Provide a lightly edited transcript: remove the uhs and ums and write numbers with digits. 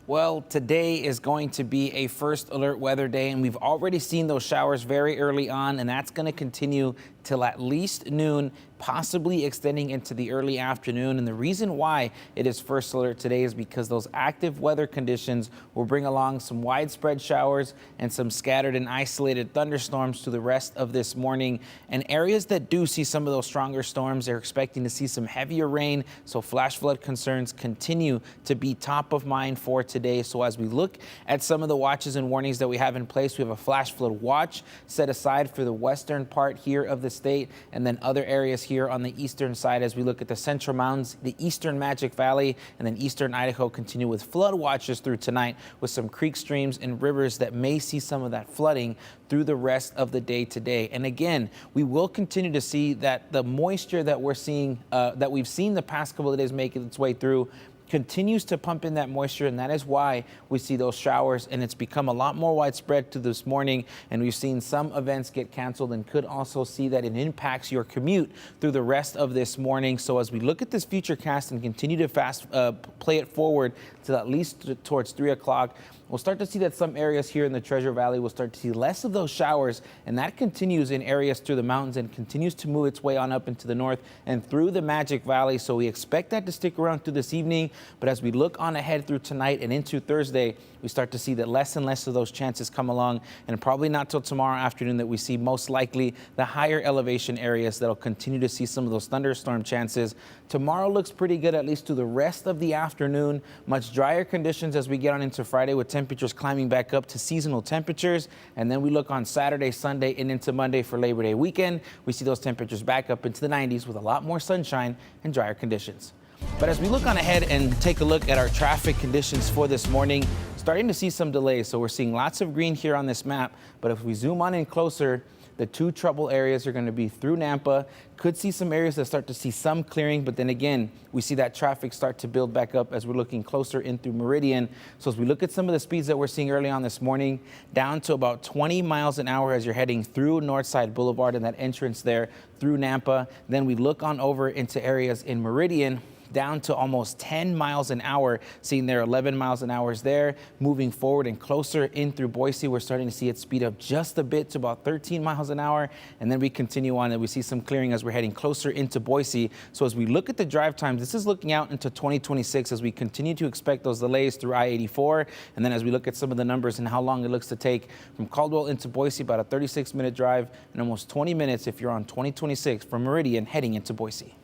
Well, today is going to be a first alert weather day, and we've already seen those showers very early on, and that's going to continue till at least noon, possibly extending into the early afternoon. And the reason why it is first alert today is because those active weather conditions will bring along some widespread showers and some scattered and isolated thunderstorms to the rest of this morning. And areas that do see some of those stronger storms, they're expecting to see some heavier rain, so flash flood concerns continue to be top of mind for today. So as we look at some of the watches and warnings that we have in place, we have a flash flood watch set aside for the western part here of the state, and then other areas here on the eastern side as we look at the Central Mountains, the eastern Magic Valley, and then eastern Idaho continue with flood watches through tonight, with some creek streams and rivers that may see some of that flooding through the rest of the day today. And again, we will continue to see that the moisture that we're seeing, that we've seen the past couple of days making its way through, continues to pump in that moisture, and that is why we see those showers, and it's become a lot more widespread to this morning, and we've seen some events get canceled, and could also see that it impacts your commute through the rest of this morning. So as we look at this future cast and continue to play it forward to at least towards 3 o'clock, we'll start to see that some areas here in the Treasure Valley will start to see less of those showers, and that continues in areas through the mountains and continues to move its way on up into the north and through the Magic Valley. So we expect that to stick around through this evening, but as we look on ahead through tonight and into Thursday, we start to see that less and less of those chances come along, and probably not till tomorrow afternoon that we see most likely the higher elevation areas that'll continue to see some of those thunderstorm chances. Tomorrow looks pretty good, at least through the rest of the afternoon. Much drier conditions as we get on into Friday, with temperatures climbing back up to seasonal temperatures. And then we look on Saturday, Sunday, and into Monday for Labor Day weekend. We see those temperatures back up into the 90s with a lot more sunshine and drier conditions. But as we look on ahead and take a look at our traffic conditions for this morning, starting to see some delays. So we're seeing lots of green here on this map, but if we zoom on in closer, the two trouble areas are going to be through Nampa. Could see some areas that start to see some clearing, but then again, we see that traffic start to build back up as we're looking closer in through Meridian. So as we look at some of the speeds that we're seeing early on this morning, down to about 20 miles an hour as you're heading through Northside Boulevard and that entrance there through Nampa. Then we look on over into areas in Meridian, down to almost 10 miles an hour, seeing there 11 miles an hour there. Moving forward and closer in through Boise, we're starting to see it speed up just a bit to about 13 miles an hour. And then we continue on and we see some clearing as we're heading closer into Boise. So as we look at the drive times, this is looking out into 2026 as we continue to expect those delays through I-84. And then as we look at some of the numbers and how long it looks to take from Caldwell into Boise, about a 36-minute drive and almost 20 minutes if you're on 2026 from Meridian heading into Boise.